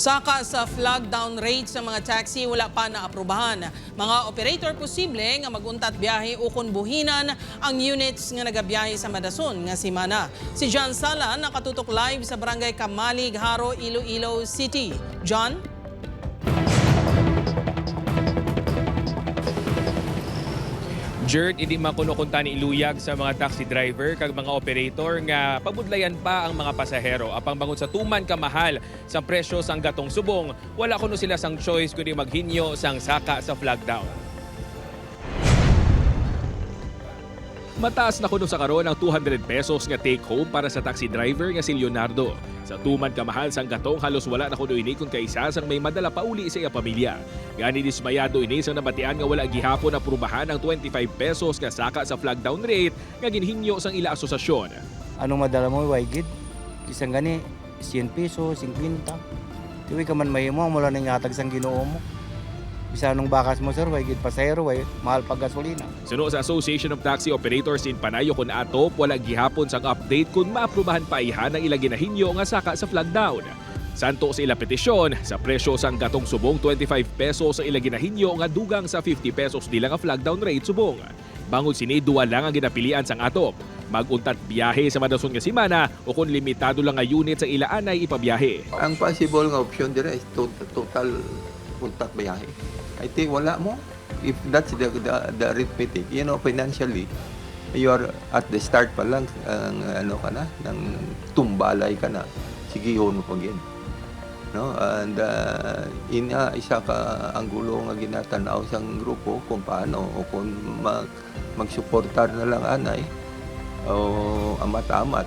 Saka sa flag down rate sa mga taxi wala pa naaprubahan. Mga operator posible nga maguntat biyahe ukon buhinan ang units nga nagabiyahe sa Madason nga semana. Si John Sala nakatutok live sa Barangay Kamalig, Haro, Iloilo City. John? Jert, hindi man kuno kunta ni iluyag sa mga taxi driver kag mga operator nga pabudlayan pa ang mga pasahero apang bangon sa tuman kamahal sa presyo sang gatong subong. Wala kuno sila sang choice kundi maghinyo sang saka sa flag down. Mataas na kuno sa karon ang 200 pesos nga take home para sa taxi driver nga si Leonardo. Sa tuman kamahal sang gatong halos wala na kuno ini kun kaysa sang may madala pa uli sa iya pamilya. Gani dismayado ini sang nabatian nga wala gihapon aprubahan ang 25 pesos nga saka sa flag down rate nga ginhinyo sang ila asosasyon. Anong madala mo, Waigid? Isang gani, 100 pesos, 50. Tiwi ka man mahimo, mula nang yatag sang ginoo mo. Bisa nung bakas mo, sir, Waigid pasahero, mahal pag gasolina. Suno sa Association of Taxi Operators in Panayo kun atop, wala gihapon sang update kung maaprubahan pa ihan ang ila ginahinyo nga saka sa flag down. Santo sa ila petisyon, sa presyo sang gatong subong 25 pesos sa ila ginahinyo nga dugang sa 50 pesos nila nga flag down rate subong. Bangod sini duwa lang ang ginapilian sang atop. Maguntat biyahe sa Madason nga semana o kung limitado lang nga unit sa ila anay ipabiyahe. Ang possible nga option dire is total untat biyahe. I think wala mo. If that's the arithmetic, financially, you are at the start pa lang, ano ka na, ng tumbalay ka na. Sige, yun mo pag yan. No? And isa ka ang gulo nga ginatanaw sa grupo kung paano o kung magsuportar na lang anay o amat-amat.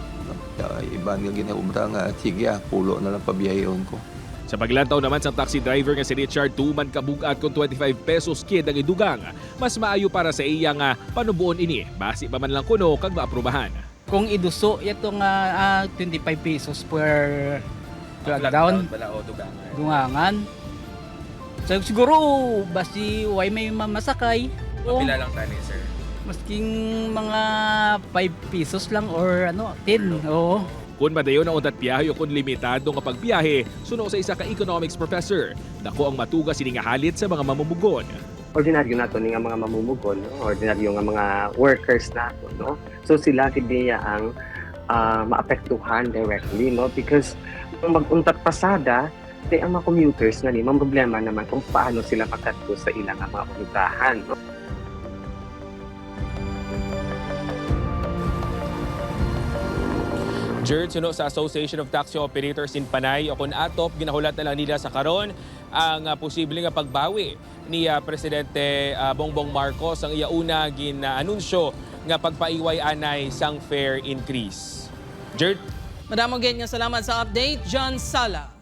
Iba nga ginaubra nga, sige, pulo na lang pabiyayon ko. Sa paglantaw naman sa taxi driver nga si Richard, tuman kabugat kung 25 pesos kid ang idugang. Mas maayo para sa iya nga panubuon ini, basi pa man lang kuno kag maaprubahan. Kung iduso, ito nga 25 pesos per flag down, dungangan. So, siguro, basi way may mamasakay. Mapila lang tani, sir? Masking mga 5 pesos lang or 10. Oo. Kung madayon ang untat biyahe o kung limitado nga pagbiyahe, suno sa isa ka economics professor, dako ang matuga sini nga halit sa mga mamumugon. Ordinaryo nato ni nga mga mamumugon, no? Ordinaryo nga mga workers nato, no? So sila kiniya ang maapektuhan directly, no? Because kung mag-untat pasada, ang mga commuters na ni problema naman kung paano sila makadto sa ilang mga puntahan, no? Jerd, suno sa Association of Taxi Operators in Panay o kung atop, ginahulat na lang nila sa karon ang posible nga pagbawi ni Presidente Bongbong Marcos ang iauna gina-anunsyo nga pagpaiway anay sang fare increase. Jerd? Madamo nga salamat sa update, John Sala.